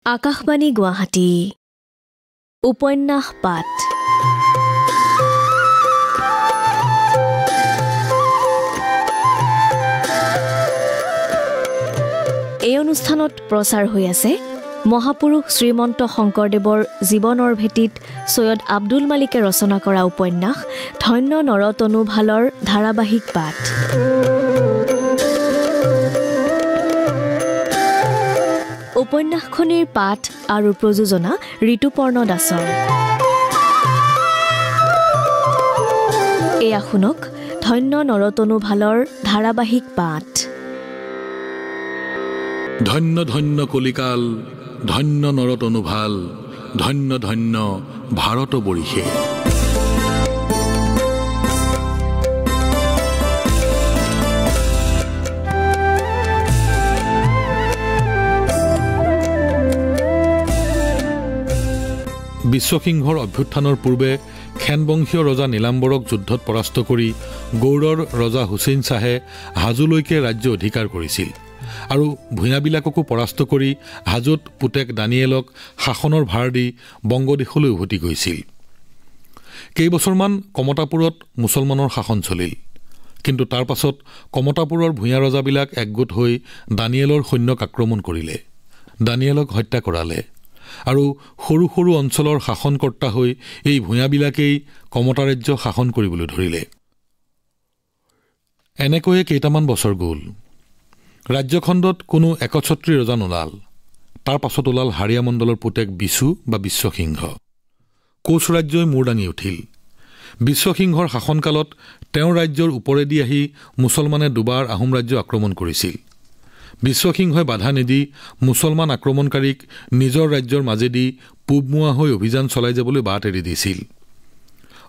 আকাশবাণী গুৱাহাটী উপন্যাস পাঠ এই অনুষ্ঠানত প্ৰচাৰ হৈ আছে মহাপুৰুষ শ্ৰীমন্ত শংকৰদেৱৰ জীৱনৰ ভেটিত সৈয়দ আব্দুল মালিকে ৰচনা কৰা উপন্যাস ধন্য নৰতনু ভালৰ ধাৰাবাহিক পাঠ। উপন্যাসখনিৰ পাঠ আৰু প্ৰযোজনা ঋতুপৰ্ণ দাসৰ। এয়া শুনক ধন্য নৰতনু ভালৰ ধাৰাবাহিক পাঠ। ধন্য ধন্য কলিকাল, ধন্য নৰতনু ভাল, ধন্য ধন্য ভাৰত বৰিষে। বিশ্বসিংহৰ অভ্যুত্থানৰ পূৰ্বে খেনবংশীয় ৰজা নীলাম্বৰক যুদ্ধত পৰাস্ত কৰি গৌড়ৰ ৰজা হুছেইন শ্বাহে হাজোলৈকে ৰাজ্য অধিকাৰ কৰিছিল আৰু ভূঞাবিলাককো পৰাস্ত কৰি হাজোত পুতেক দানিয়েলক শাসনৰ ভাৰ দি বংগদেশলৈ উভতি গৈছিল। কেইবছৰমান কমতাপুৰত মুছলমানৰ শাসন চলিল, কিন্তু তাৰ পাছত কমতাপুৰৰ ভূঞা ৰজাবিলাক একগোট হৈ দানিয়েলৰ সৈন্যক আক্ৰমণ কৰিলে, দানিয়েলক হত্যা কৰালে আৰু সৰু সৰু অঞ্চলৰ শাসনকৰ্তা হৈ এই ভূঞাবিলাকেই কমতা ৰাজ্য শাসন কৰিবলৈ ধৰিলে। এনেকৈয়ে কেইটামান বছৰ গ'ল। ৰাজ্যখণ্ডত কোনো একছত্ৰী ৰজা নোলাল। তাৰ পাছত ওলাল হাৰিয়া মণ্ডলৰ পুতেক বিচু বা বিশ্বসিংহ। কোচ ৰাজ্যই মূৰ দাঙি উঠিল। বিশ্বসিংহৰ শাসনকালত তেওঁৰ ৰাজ্যৰ ওপৰেদি আহি মুছলমানে দুবাৰ আহোম ৰাজ্য আক্ৰমণ কৰিছিল। বিশ্বসিংহই বাধা নিদি মুছলমান আক্ৰমণকাৰীক নিজৰ ৰাজ্যৰ মাজেদি পূবমুৱা হৈ অভিযান চলাই যাবলৈ বাট এৰি দিছিল।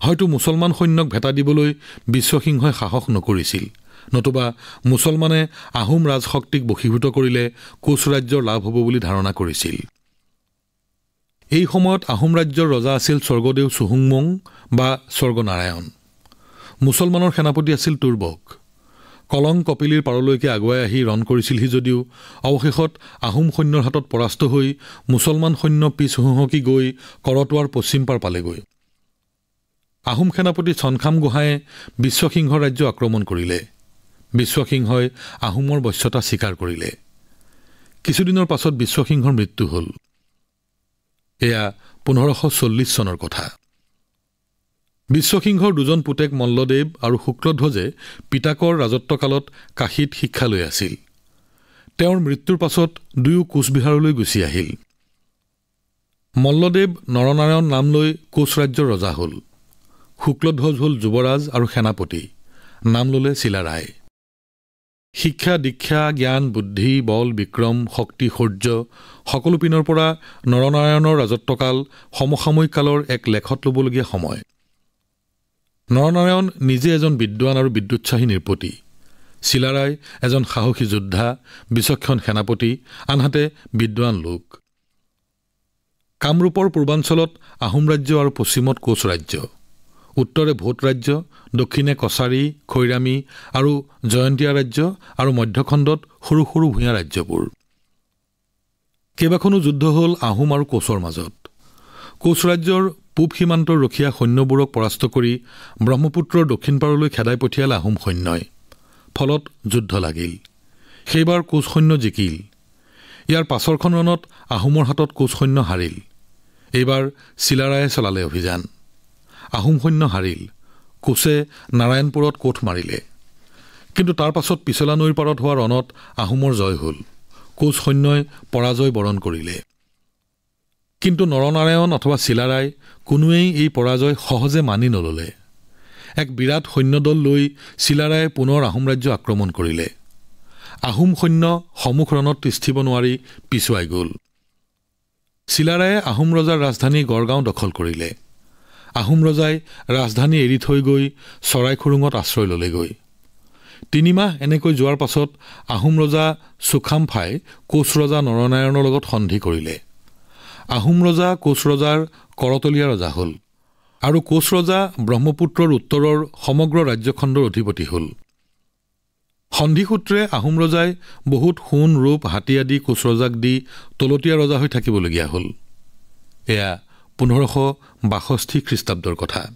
হয়তো মুছলমান সৈন্যক ভেটা দিবলৈ বিশ্বসিংহই সাহস নকৰিছিল, নতুবা মুছলমানে আহোম ৰাজশক্তিক বশীভূত কৰিলে কোচ ৰাজ্যৰ লাভ হ'ব বুলি ধাৰণা কৰিছিল। এই সময়ত আহোম ৰাজ্যৰ ৰজা আছিল স্বৰ্গদেউ চুহুংমুং বা স্বৰ্গনাৰায়ণ। মুছলমানৰ সেনাপতি আছিল তুৰ্বক। কলং কপিলীৰ পাৰলৈকে আগুৱাই আহি ৰণ কৰিছিলহি যদিও অৱশেষত আহোম সৈন্যৰ হাতত পৰাস্ত হৈ মুছলমান সৈন্য পিছ হুহঁকি গৈ কৰতোৱাৰ পশ্চিম পাৰ পালেগৈ। আহোম সেনাপতি চনখাম গোহাঁয়ে বিশ্বসিংহৰ ৰাজ্য আক্ৰমণ কৰিলে। বিশ্বসিংহই আহোমৰ বশ্যতা স্বীকাৰ কৰিলে। কিছুদিনৰ পাছত বিশ্বসিংহৰ মৃত্যু হ'ল। এয়া 1540 চনৰ কথা। বিশ্বসিংহৰ দুজন পুতেক মল্লদেৱ আৰু শুক্লধ্বজে পিতাকৰ ৰাজত্বকালত কাশীত শিক্ষা লৈ আছিল। তেওঁৰ মৃত্যুৰ পাছত দুয়ো কোচবিহাৰলৈ গুচি আহিল। মল্লদেৱ নৰনাৰায়ণ নাম লৈ কোচ ৰাজ্যৰ ৰজা হ'ল। শুক্লধ্বজ হ'ল যুৱৰাজ আৰু সেনাপতি, নাম ল'লে চিলাৰায়। শিক্ষা দীক্ষা জ্ঞান বুদ্ধি বল বিক্ৰম শক্তি শৌৰ্য সকলো পিনৰ পৰা নৰনাৰায়ণৰ ৰাজত্বকাল সমসাময়িক কালৰ এক লেখত ল'বলগীয়া সময়। নৰনাৰায়ণ নিজে এজন বিদ্বান আৰু বিদ্যোৎসাহী নৃপতি। চিলাৰায় এজন সাহসী যোদ্ধা, বিচক্ষণ সেনাপতি, আনহাতে বিদ্বান লোক। কামৰূপৰ পূৰ্বাঞ্চলত আহোম ৰাজ্য আৰু পশ্চিমত কোচ ৰাজ্য, উত্তৰে ভোট ৰাজ্য, দক্ষিণে কছাৰী খৈৰামী আৰু জয়ন্তীয়া ৰাজ্য আৰু মধ্যখণ্ডত সৰু সৰু ভূঞা ৰাজ্যবোৰ। কেইবাখনো যুদ্ধ হ'ল আহোম আৰু কোচৰ মাজত। কোচ ৰাজ্যৰ পূব সীমান্তৰ ৰখীয়া সৈন্যবোৰক পৰাস্ত কৰি ব্ৰহ্মপুত্ৰৰ দক্ষিণ পাৰলৈ খেদাই পঠিয়ালে আহোম সৈন্যই। ফলত যুদ্ধ লাগিল। সেইবাৰ কোচ সৈন্য জিকিল। ইয়াৰ পাছৰখন ৰণত আহোমৰ হাতত কোচ সৈন্য হাৰিল। এইবাৰ চিলাৰায়ে চলালে অভিযান। আহোম সৈন্য হাৰিল। কোচে নাৰায়ণপুৰত কোঠ মাৰিলে। কিন্তু তাৰ পাছত পিছলা নৈৰ পাৰত হোৱা ৰণত আহোমৰ জয় হ'ল। কোচ সৈন্যই পৰাজয় বৰণ কৰিলে। কিন্তু নৰনাৰায়ণ অথবা চিলাৰায় কোনোৱেই এই পৰাজয় সহজে মানি নললে। এক বিৰাট সৈন্যদল লৈ চিলাৰায়ে পুনৰ আহোম ৰাজ্য আক্ৰমণ কৰিলে। আহোম সৈন্য সমুখ ৰণত তিষ্ঠিব নোৱাৰি পিছুৱাই গ'ল। চিলাৰায়ে আহোম ৰজাৰ ৰাজধানী গড়গাঁও দখল কৰিলে। আহোম ৰজাই ৰাজধানী এৰি থৈ গৈ চৰাইখুৰুঙত আশ্ৰয় ল'লেগৈ। 3 মাহ এনেকৈ যোৱাৰ পাছত আহোম ৰজা চুখামফাই কোচ ৰজা নৰনাৰায়ণৰ লগত সন্ধি কৰিলে। আহোম ৰজা কোচ ৰজাৰ কৰতলীয়া ৰজা হ'ল আৰু কোচ ৰজা ব্ৰহ্মপুত্ৰৰ উত্তৰৰ সমগ্ৰ ৰাজ্যখণ্ডৰ অধিপতি হ'ল। সন্ধিসূত্ৰে আহোম ৰজাই বহুত সোণ ৰূপ হাতী আদি কোচ ৰজাক দি তলতীয়া ৰজা হৈ থাকিবলগীয়া হ'ল। এয়া 1562 খ্ৰীষ্টাব্দৰ কথা।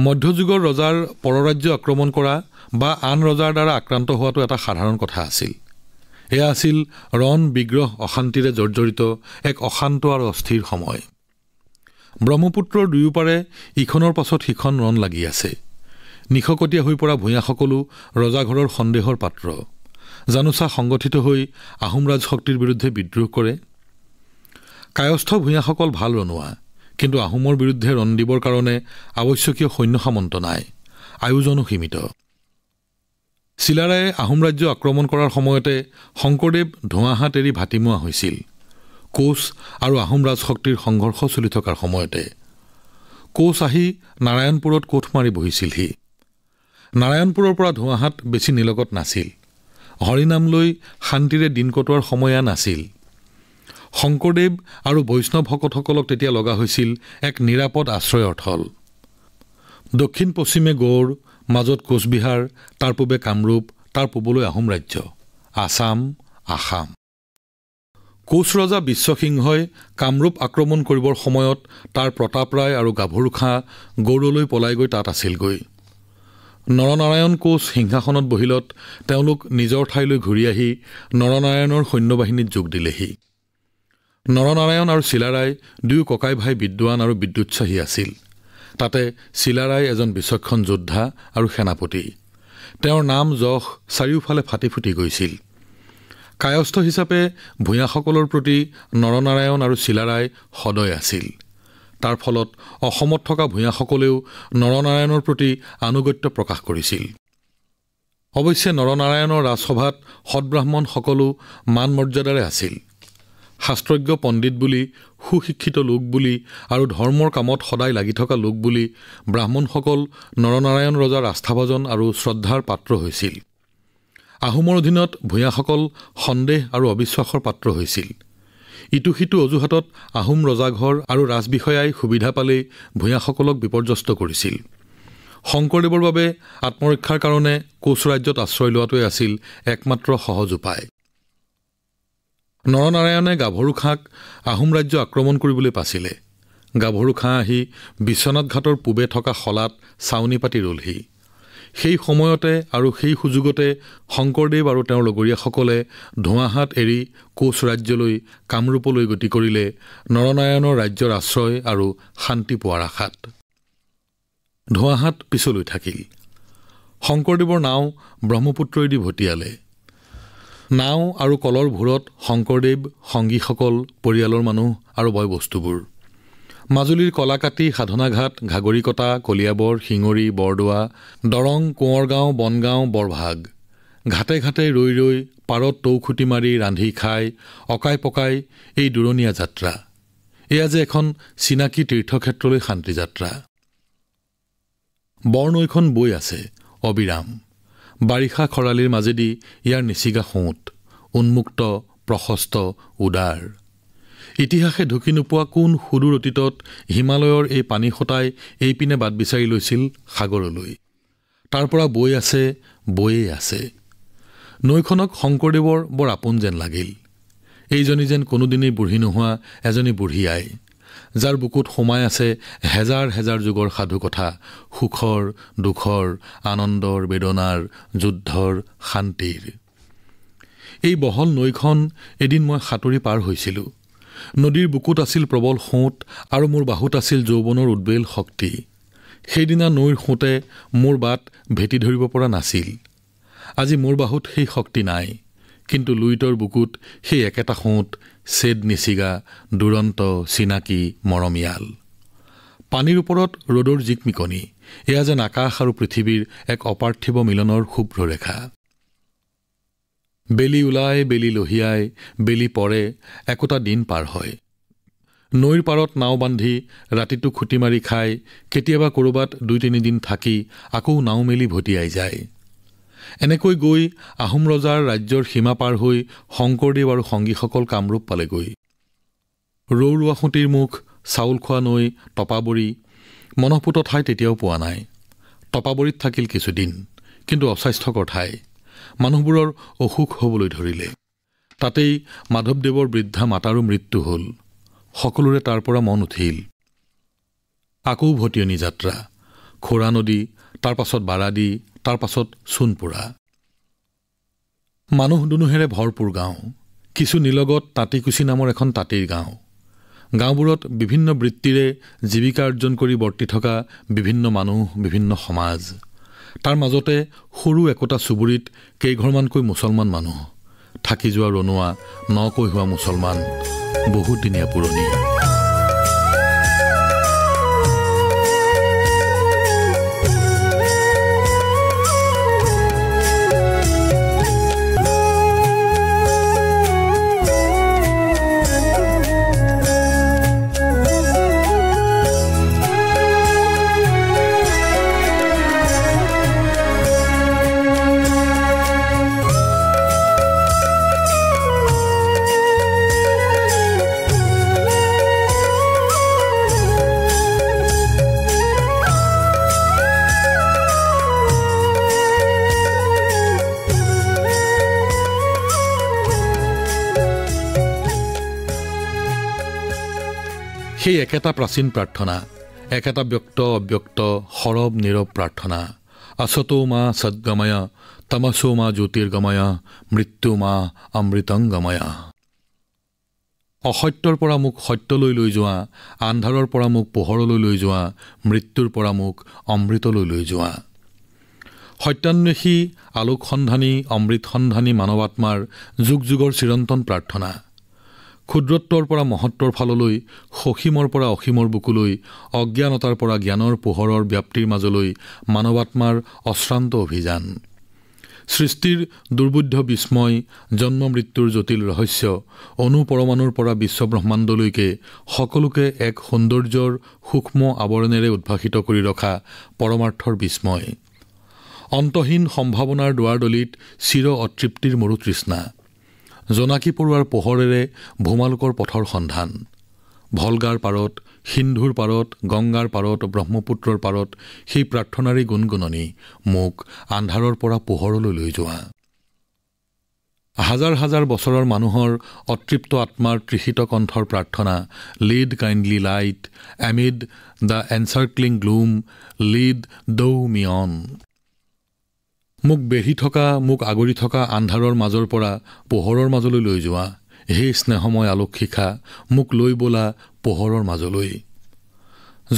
মধ্যযুগৰ ৰজাৰ পৰৰাজ্য আক্ৰমণ কৰা বা আন ৰজাৰ দ্বাৰা আক্ৰান্ত হোৱাটো এটা সাধাৰণ কথা আছিল। এয়া আছিল ৰণ বিগ্ৰহ অশান্তিৰে জৰ্জৰিত এক অশান্ত আৰু অস্থিৰ সময়। ব্ৰহ্মপুত্ৰৰ দুয়োপাৰে ইখনৰ পাছত সিখন ৰণ লাগি আছে। নিশকটীয়া হৈ পৰা ভূঞাসকলো ৰজাঘৰৰ সন্দেহৰ পাত্ৰ। জানোচা সংগঠিত হৈ আহোম ৰাজশক্তিৰ বিৰুদ্ধে বিদ্ৰোহ কৰে। কায়স্থ ভূঞাসকল ভাল ৰণুৱা, কিন্তু আহোমৰ বিৰুদ্ধে ৰণ দিবৰ কাৰণে আৱশ্যকীয় সৈন্য সামন্ত নাই, আয়োজনো সীমিত। চিলাৰায়ে আহোম ৰাজ্য আক্ৰমণ কৰাৰ সময়তে শংকৰদেৱ ধোঁৱাহাট এৰি ভাটিমোৱা হৈছিল। কোচ আৰু আহোম ৰাজশক্তিৰ সংঘৰ্ষ চলি থকাৰ সময়তে কোচ আহি নাৰায়ণপুৰত কোঠ মাৰি বহিছিলহি। নাৰায়ণপুৰৰ পৰা ধোঁৱাহাট বেছি নিলগত নাছিল। হৰিনাম লৈ শান্তিৰে দিন কটোৱাৰ সময় নাছিল। শংকৰদেৱ আৰু বৈষ্ণৱ ভকতসকলক তেতিয়া লগা হৈছিল এক নিৰাপদ আশ্ৰয়ৰ থল। দক্ষিণ পশ্চিমে গৌড়, মাজত কোচবিহাৰ, তাৰ পূবে কামৰূপ, তাৰ পূবলৈ আহোম ৰাজ্য, আছাম, আসাম। কোচ ৰজা বিশ্বসিংহই কামৰূপ আক্ৰমণ কৰিবৰ সময়ত তাৰ প্ৰতাপ ৰায় আৰু গাভৰু খাঁ গৌড়লৈ পলাই গৈ তাত আছিলগৈ। নৰনাৰায়ণ কোচ সিংহাসনত বহিলত তেওঁলোক নিজৰ ঠাইলৈ ঘূৰি আহি নৰনাৰায়ণৰ সৈন্যবাহিনীত যোগ দিলেহি। নৰনাৰায়ণ আৰু চিলাৰায় দুয়ো ককাই ভাই বিদ্বান আৰু বিদ্যুৎসাহী আছিল। তাতে চিলাৰায় এজন বিচক্ষণ যোদ্ধা আৰু সেনাপতি। তেওঁৰ নাম যশ চাৰিওফালে ফাটি ফুটি গৈছিল। কায়স্থ হিচাপে ভূঞাসকলৰ প্ৰতি নৰনাৰায়ণ আৰু চিলাৰায় সদয় আছিল। তাৰ ফলত অসমত থকা ভূঞাসকলেও নৰনাৰায়ণৰ প্ৰতি আনুগত্য প্ৰকাশ কৰিছিল। অৱশ্যে নৰনাৰায়ণৰ ৰাজসভাত সৎব্ৰাহ্মণ সকলো মান মৰ্যাদাৰে আছিল। শাস্ত্ৰজ্ঞ পণ্ডিত বুলি, সুশিক্ষিত লোক বুলি আৰু ধৰ্মৰ কামত সদায় লাগি থকা লোক বুলি ব্ৰাহ্মণসকল নৰনাৰায়ণ ৰজাৰ আস্থাভাজন আৰু শ্ৰদ্ধাৰ পাত্ৰ হৈছিল। আহোমৰ অধীনত ভূঞাসকল সন্দেহ আৰু অবিশ্বাসৰ পাত্ৰ হৈছিল। ইটো সিটো অজুহাতত আহোম ৰজাঘৰ আৰু ৰাজবিষয়াই সুবিধা পালেই ভূঞাসকলক বিপৰ্যস্ত কৰিছিল। শংকৰদেৱৰ বাবে আত্মৰক্ষাৰ কাৰণে কোচ ৰাজ্যত আশ্ৰয় লোৱাটোৱে আছিল একমাত্ৰ সহজ উপায়। নৰনাৰায়ণে গাভৰু খাঁক আহোম ৰাজ্য আক্ৰমণ কৰিবলৈ পাছিলে। গাভৰু খাঁ আহি বিশ্বনাথ ঘাটৰ পূবে থকা শলাত চাউনি পাতি ৰলহি। সেই সময়তে আৰু সেই সুযোগতে শংকৰদেৱ আৰু তেওঁৰ লগৰীয়াসকলে ধোঁৱাহাট এৰি কোচ ৰাজ্যলৈ কামৰূপলৈ গতি কৰিলে নৰনাৰায়ণৰ ৰাজ্যৰ আশ্ৰয় আৰু শান্তি পোৱাৰ আশাত। ধোঁৱাহাট পিছলৈ থাকিল। শংকৰদেৱৰ নাও ব্ৰহ্মপুত্ৰইদি ভটিয়ালে। নাও আৰু কলৰ ভূৰত শংকৰদেৱ, সংগীসকল, পৰিয়ালৰ মানুহ আৰু বয়-বস্তুবোৰ। মাজুলীৰ কলাকাটি, সাধনাঘাট, ঘাগৰিকটা, কলিয়াবৰ, শিঙৰি, বৰদোৱা, দৰং, কোঁৱৰগাঁও, বনগাঁও, বৰভাগ। ঘাটে ঘাটে ৰৈ ৰৈ, পাৰত টৌখুটি মাৰি, ৰান্ধি খাই, অকাই পকাই এই দূৰণীয়া যাত্ৰা। এয়া যে এখন চিনাকি তীৰ্থক্ষেত্ৰলৈ শান্তি যাত্ৰা। বৰনৈখন বৈ আছে অবিৰাম। বাৰিষা খৰালিৰ মাজেদি ইয়াৰ নিচিগা সোঁত, উন্মুক্ত, প্ৰশস্ত, উদাৰ। ইতিহাসে ঢুকি নোপোৱা কোন সুদূৰ অতীতত হিমালয়ৰ এই পানী সতাই এইপিনে বাট বিচাৰি লৈছিল সাগৰলৈ। তাৰ পৰা বৈ আছে, বৈয়ে আছে। নৈখনক শংকৰদেৱৰ বৰ আপোন যেন লাগিল। এইজনী যেন কোনোদিনেই বুঢ়ী নোহোৱা এজনী বুঢ়ী আই, যাৰ বুকুত সোমাই আছে হেজাৰ হেজাৰ যুগৰ সাধু কথা, সুখৰ, দুখৰ, আনন্দৰ, বেদনাৰ, যুদ্ধৰ, শান্তিৰ। এই বহল নৈখন এদিন মই সাঁতুৰি পাৰ হৈছিলোঁ। নদীৰ বুকুত আছিল প্ৰবল সোঁত আৰু মোৰ বাহুত আছিল যৌৱনৰ উদ্বেল শক্তি। সেইদিনা নৈৰ সোঁতে মোৰ বাট ভেটি ধৰিব পৰা নাছিল। আজি মোৰ বাহুত সেই শক্তি নাই, কিন্তু লুইতৰ বুকুত সেই একেটা সোঁত, চেদ নিচিগা, দুৰন্ত, চিনাকি, মৰমীয়াল। পানীৰ ওপৰত ৰ'দৰ জিকমিকনি, এয়া যেন আকাশ আৰু পৃথিৱীৰ এক অপাৰ্থিৱ মিলনৰ শুভ্ৰ ৰেখা। বেলি ওলায়, বেলি লহিয়ায়, বেলি পৰে, একোটা দিন পাৰ হয়। নৈৰ পাৰত নাও বান্ধি ৰাতিটো খুটি মাৰি খাই, কেতিয়াবা ক'ৰবাত ২-৩ দিন থাকি আকৌ নাও মেলি ভটিয়াই যায়। এনেকৈ গৈ আহোম ৰজাৰ ৰাজ্যৰ সীমা পাৰ হৈ শংকৰদেৱ আৰু সংগীসকল কামৰূপ পালেগৈ। ৰৌৰোৱাসুঁতিৰ মুখ, চাউল খোৱা নৈ, টপাবৰী, মনঃপুত ঠাই তেতিয়াও পোৱা নাই। টপাবৰীত থাকিল কিছুদিন, কিন্তু অস্বাস্থ্যকৰ ঠাই মানুহবোৰৰ অসুখ হ'বলৈ ধৰিলে তাতেই মাধৱদেৱৰ বৃদ্ধা মাতাৰো মৃত্যু হ'ল সকলোৰে তাৰ পৰা মন উঠিল আকৌ ভটিয়নি যাত্ৰা খোৰা নদী তাৰ পাছত বাৰাদি তাৰ পাছত সোণপুৰা মানুহ দুনুহেৰে ভৰপূৰ গাঁও কিছু নিলগত তাঁতিকুচি নামৰ এখন তাঁতিৰ গাঁও গাঁওবোৰত বিভিন্ন বৃত্তিৰে জীৱিকা অৰ্জন কৰি বৰ্তি থকা বিভিন্ন মানুহ বিভিন্ন সমাজ তাৰ মাজতে সৰু একোটা চুবুৰীত কেইঘৰমানকৈ মুছলমান মানুহ থাকি যোৱা ৰণুৱা নকৈ হোৱা মুছলমান বহুত দিনীয়া পুৰণি সেই একেটা প্ৰাচীন প্ৰাৰ্থনা একেটা ব্যক্ত অব্যক্ত সৰব নীৰৱ প্ৰাৰ্থনা আসতো মা সদ্গময় তমসো মা জ্যোতিৰ্গময় মৃত্যু মা অমৃতংগময় অসত্যৰ পৰা মোক সত্যলৈ লৈ যোৱা আন্ধাৰৰ পৰা মোক পোহৰলৈ লৈ যোৱা মৃত্যুৰ পৰা মোক অমৃতলৈ লৈ যোৱা সত্যান্বেষী আলোক সন্ধানী অমৃত সন্ধানী মানৱাত্মাৰ যুগ যুগৰ চিৰন্তন প্ৰাৰ্থনা ক্ষুদ্ৰত্বৰ পৰা মহত্বৰ ফাললৈ সসীমৰ পৰা অসীমৰ বুকুলৈ অজ্ঞানতাৰ পৰা জ্ঞানৰ পোহৰৰ ব্যাপ্তিৰ মাজলৈ মানৱাত্মাৰ অশ্ৰান্ত অভিযান সৃষ্টিৰ দুৰ্বোধ্য বিস্ময় জন্ম মৃত্যুৰ জটিল ৰহস্য অনুপৰমাণুৰ পৰা বিশ্বব্ৰহ্মাণ্ডলৈকে সকলোকে এক সৌন্দৰ্যৰ সূক্ষ্ম আৱৰণেৰে উদ্ভাসিত কৰি ৰখা পৰমাৰ্থৰ বিস্ময় অন্তহীন সম্ভাৱনাৰ দুৱাৰদলিত চিৰ অতৃপ্তিৰ মৰুতৃষ্ণা জোনাকী পৰুৱাৰ পোহৰেৰে ভূমালোকৰ পথৰ সন্ধান ভলগাৰ পাৰত সিন্ধুৰ পাৰত গংগাৰ পাৰত ব্ৰহ্মপুত্ৰৰ পাৰত সেই প্ৰাৰ্থনাৰী গুণগুণনি মোক আন্ধাৰৰ পৰা পোহৰলৈ লৈ যোৱা হাজাৰ হাজাৰ বছৰৰ মানুহৰ অতৃপ্ত আত্মাৰ তৃষিত কণ্ঠৰ প্ৰাৰ্থনা lead kindly light amid the encircling gloom lead thou me on মোক বেঢ়ি থকা মোক আগৰি থকা আন্ধাৰৰ মাজৰ পৰা পোহৰৰ মাজলৈ লৈ যোৱা হে স্নেহময় আলোক শিখা মোক লৈ বোলা পোহৰৰ মাজলৈ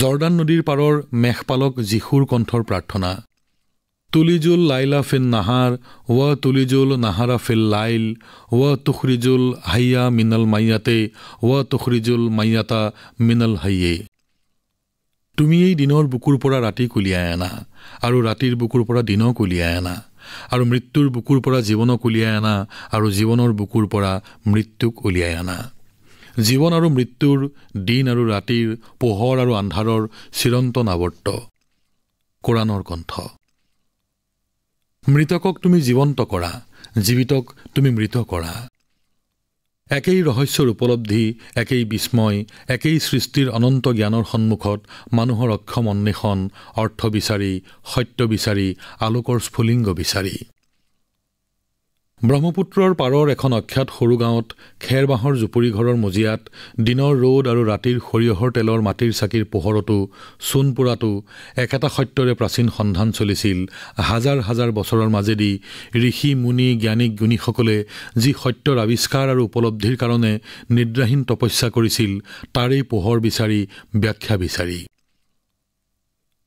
জৰ্দান নদীৰ পাৰৰ মেঘপালক যীশুৰ কণ্ঠৰ প্ৰাৰ্থনা তুলিজুল লাইলা ফিন নাহাৰ ৱা তুলিজুল নাহাৰা ফিল লাইল ৱা তুখৰিজুল হাইয়া মিনাল মাইয়াতে ৱা তুখৰিজুল মাইয়াতা মিনাল হাইয়ে তুমি এই দিনৰ বুকুৰ পৰা ৰাতি কুলিয়াই আনা আৰু ৰাতিৰ বুকুৰ পৰা দিনক উলিয়াই আনা আৰু মৃত্যুৰ বুকুৰ পৰা জীৱনক উলিয়াই আনা আৰু জীৱনৰ বুকুৰ পৰা মৃত্যুক উলিয়াই আনা জীৱন আৰু মৃত্যুৰ দিন আৰু ৰাতিৰ পোহৰ আৰু আন্ধাৰৰ চিৰন্তন আৱৰ্ত কোৰাণৰ কণ্ঠ মৃতকক তুমি জীৱন্ত কৰা জীৱিতক তুমি মৃত কৰা একেই ৰহস্যৰ উপলব্ধি একেই বিস্ময় একেই সৃষ্টিৰ অনন্ত জ্ঞানৰ সন্মুখত মানুহৰ অক্ষম অন্বেষণ অৰ্থ বিচাৰি সত্য বিচাৰি আলোকৰ স্ফুলিংগ বিচাৰি ব্ৰহ্মপুত্ৰৰ পাৰৰ এখন অখ্যাত সৰু গাঁৱত খেৰ বাঁহৰ জুপুৰি ঘৰৰ মজিয়াত দিনৰ ৰ'দ আৰু ৰাতিৰ সৰিয়হৰ তেলৰ মাটিৰ চাকিৰ পোহৰতো সোণপুৰাতো একেটা সত্যৰে প্ৰাচীন সন্ধান চলিছিল হাজাৰ হাজাৰ বছৰৰ মাজেদি ঋষি মুনি জ্ঞানিক গুণীসকলে যি সত্যৰ আৱিষ্কাৰ আৰু উপলব্ধিৰ কাৰণে নিদ্ৰাহীন তপস্যা কৰিছিল তাৰেই পোহৰ বিচাৰি ব্যাখ্যা বিচাৰি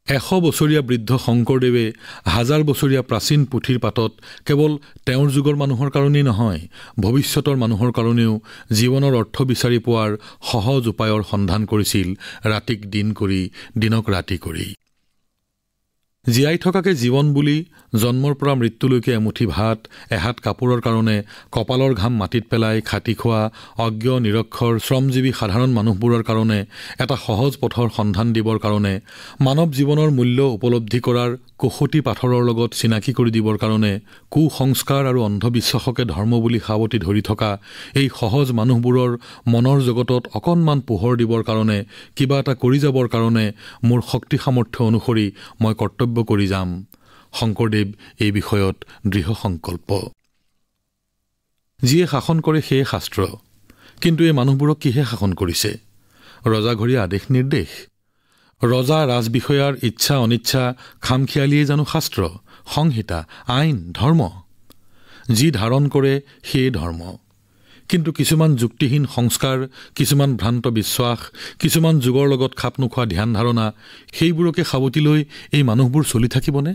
100 বছৰীয়া বৃদ্ধ শংকৰদেৱে হাজাৰ বছৰীয়া প্ৰাচীন পুথিৰ পাতত কেৱল তেওঁৰ যুগৰ মানুহৰ কাৰণেই নহয় ভৱিষ্যতৰ মানুহৰ কাৰণেও জীৱনৰ অৰ্থ বিচাৰি পোৱাৰ সহজ উপায়ৰ সন্ধান কৰিছিল ৰাতিক দিন কৰি দিনক ৰাতি কৰি জীয়াই থকাকে জীৱন বুলি জন্মৰ পৰা মৃত্যুলৈকে এমুঠি ভাত এহাত কাপোৰৰ কাৰণে কপালৰ ঘাম মাটিত পেলাই খাটি খোৱা অজ্ঞ নিৰক্ষৰ শ্ৰমজীৱী সাধাৰণ মানুহবোৰৰ কাৰণে এটা সহজ পথৰ সন্ধান দিবৰ কাৰণে মানৱ জীৱনৰ মূল্য উপলব্ধি কৰাৰ কোষটি পাথৰৰ লগত চিনাকি কৰি দিবৰ কাৰণে কুসংস্কাৰ আৰু অন্ধবিশ্বাসকে ধৰ্ম বুলি সাৱটি ধৰি থকা এই সহজ মানুহবোৰৰ মনৰ জগতত অকণমান পোহৰ দিবৰ কাৰণে কিবা এটা কৰি যাবৰ কাৰণে মোৰ শক্তি সামৰ্থ্য অনুসৰি মই কৰ্তব্য কৰি যাম শংকৰদেৱ এই বিষয়ত দৃঢ় সংকল্প। যিয়ে শাসন কৰে সেয়ে শাস্ত্ৰ, কিন্তু এই মানুহবোৰক কিহে শাসন কৰিছে? ৰজাঘৰীয়া আদেশ নিৰ্দেশ? ৰজা ৰাজবিষয়াৰ ইচ্ছা অনিচ্ছা খামখিয়ালিয়েই জানো শাস্ত্ৰ, সংহিতা, আইন, ধৰ্ম? যি ধাৰণ কৰে সেয়ে ধৰ্ম। কিন্তু কিছুমান যুক্তিহীন সংস্কাৰ, কিছুমান ভ্ৰান্ত বিশ্বাস, কিছুমান যুগৰ লগত খাপ নোখোৱা ধ্যান ধাৰণা, সেইবোৰকে সাৱটি লৈ এই মানুহবোৰ চলি থাকিবনে?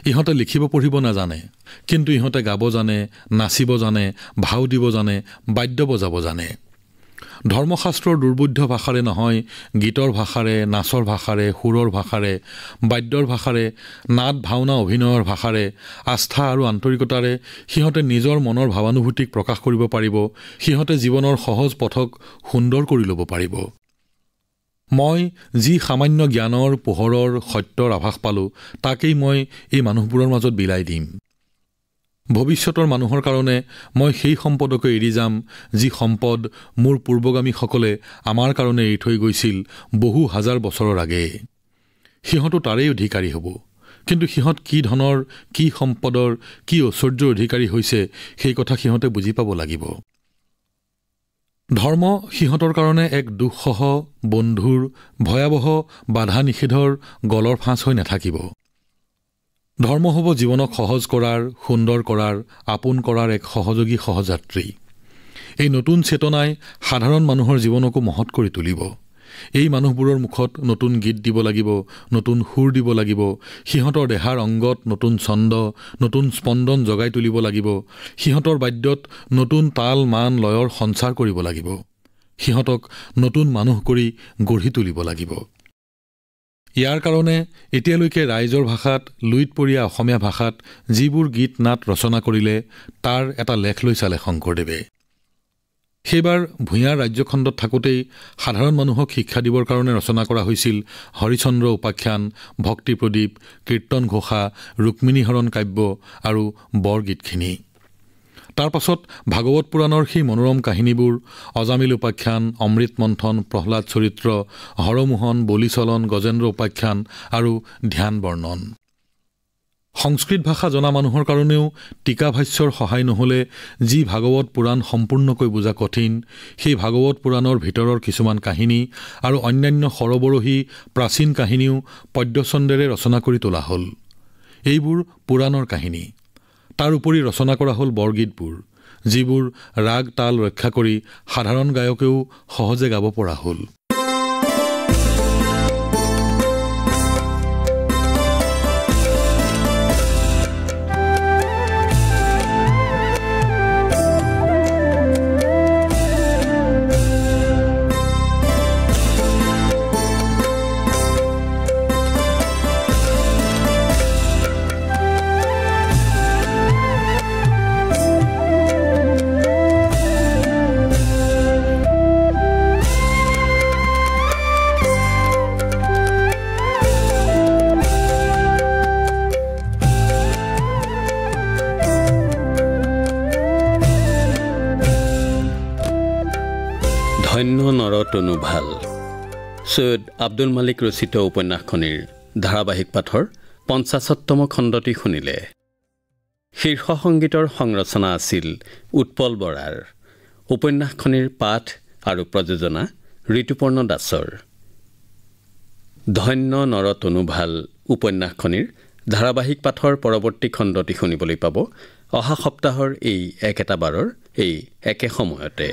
ইহঁতে লিখিব পঢ়িব নাজানে, কিন্তু ইহঁতে গাব জানে, নাচিব জানে, ভাও দিব জানে, বাদ্য বজাব জানে। ধৰ্মশাস্ত্ৰৰ দুৰ্বোধ্য ভাষাৰে নহয়, গীতৰ ভাষাৰে, নাচৰ ভাষাৰে, সুৰৰ ভাষাৰে, বাদ্যৰ ভাষাৰে, নাট ভাওনা অভিনয়ৰ ভাষাৰে, আস্থা আৰু আন্তৰিকতাৰে সিহঁতে নিজৰ মনৰ ভাৱানুভূতিক প্ৰকাশ কৰিব পাৰিব। সিহঁতে জীৱনৰ সহজ পথক সুন্দৰ কৰি ল'ব পাৰিব। মই যি সামান্য জ্ঞানৰ পোহৰৰ সত্যৰ আভাস পালোঁ, তাকেই মই এই মানুহবোৰৰ মাজত বিলাই দিম। ভৱিষ্যতৰ মানুহৰ কাৰণে মই সেই সম্পদকে এৰি যাম, যি সম্পদ মোৰ পূৰ্বগামীসকলে আমাৰ কাৰণে এৰি থৈ গৈছিল বহু হাজাৰ বছৰৰ আগেয়ে। সিহঁতো তাৰেই অধিকাৰী হ'ব, কিন্তু সিহঁত কি ধনৰ, কি সম্পদৰ, কি ঐশ্বৰ্যৰ অধিকাৰী হৈছে সেই কথা সিহঁতে বুজি পাব লাগিব। ধৰ্ম সিহঁতৰ কাৰণে এক দুঃসহ বন্ধুৰ ভয়াৱহ বাধা নিষেধৰ গলৰ ফাঁচ হৈ নাথাকিব। ধৰ্ম হ'ব জীৱনক সহজ কৰাৰ, সুন্দৰ কৰাৰ, আপোন কৰাৰ এক সহযোগী সহযাত্ৰী। এই নতুন চেতনাই সাধাৰণ মানুহৰ জীৱনকো মহৎ কৰি তুলিব। এই মানুহবোৰৰ মুখত নতুন গীত দিব লাগিব, নতুন সুৰ দিব লাগিব, সিহঁতৰ দেহাৰ অংগত নতুন ছন্দ, নতুন স্পন্দন জগাই তুলিব লাগিব, সিহঁতৰ বাদ্যত নতুন তাল মান লয়ৰ সঞ্চাৰ কৰিব লাগিব, সিহঁতক নতুন মানুহ কৰি গঢ়ি তুলিব লাগিব। ইয়াৰ কাৰণে এতিয়ালৈকে ৰাইজৰ ভাষাত লুইত পৰিয়া অসমীয়া ভাষাত যিবোৰ গীত নাট ৰচনা কৰিলে তাৰ এটা লেখ লৈ চালে শংকৰদেৱে। সেইবাৰ ভূঞাৰ ৰাজ্যখণ্ডত থাকোঁতেই সাধাৰণ মানুহক শিক্ষা দিবৰ কাৰণে ৰচনা কৰা হৈছিল হৰিচন্দ্ৰ উপাখ্যান, ভক্তি প্ৰদীপ, কীৰ্তন ঘোষা, ৰুক্মিণীহৰণ কাব্য আৰু বৰগীতখিনি। তাৰ পাছত ভাগৱত পুৰাণৰ সেই মনোৰম কাহিনীবোৰ অজামিল উপাখ্যান, অমৃত মন্থন, প্ৰহ্লাদ চৰিত্ৰ, হৰমোহন, বলিচলন, গজেন্দ্ৰ উপাখ্যান আৰু ধ্যান বৰ্ণন। সংস্কৃত ভাষা জনা মানুহৰ কাৰণেও টীকা ভাষ্যৰ সহায় নহ'লে যি ভাগৱত পুৰাণ সম্পূৰ্ণকৈ বুজা কঠিন, সেই ভাগৱত পুৰাণৰ ভিতৰৰ কিছুমান কাহিনী আৰু অন্যান্য সৰবৰহী প্ৰাচীন কাহিনীও পদ্যছন্দেৰে ৰচনা কৰি তোলা হ'ল। এইবোৰ পুৰাণৰ কাহিনী। তাৰ উপৰি ৰচনা কৰা হ'ল বৰগীতবোৰ, যিবোৰ ৰাগ তাল ৰক্ষা কৰি সাধাৰণ গায়কেও সহজে গাব পৰা হ'ল। ধন্য নৰতনু ভাল সৈয়দ আব্দুল মালিক ৰচিত উপন্যাসখনিৰ ধাৰাবাহিক পাঠৰ ৫০তম খণ্ডটি শুনিলে। শীৰ্ষ সংগীতৰ সংৰচনা আছিল উৎপল বৰাৰ। উপন্যাসখনিৰ পাঠ আৰু প্ৰযোজনা ঋতুপৰ্ণ দাসৰ। ধন্য নৰতনু ভাল উপন্যাসখনিৰ ধাৰাবাহিক পাঠৰ পৰৱৰ্তী খণ্ডটি শুনিবলৈ পাব অহা সপ্তাহৰ এই একেটা বাৰৰ এই একে সময়তে।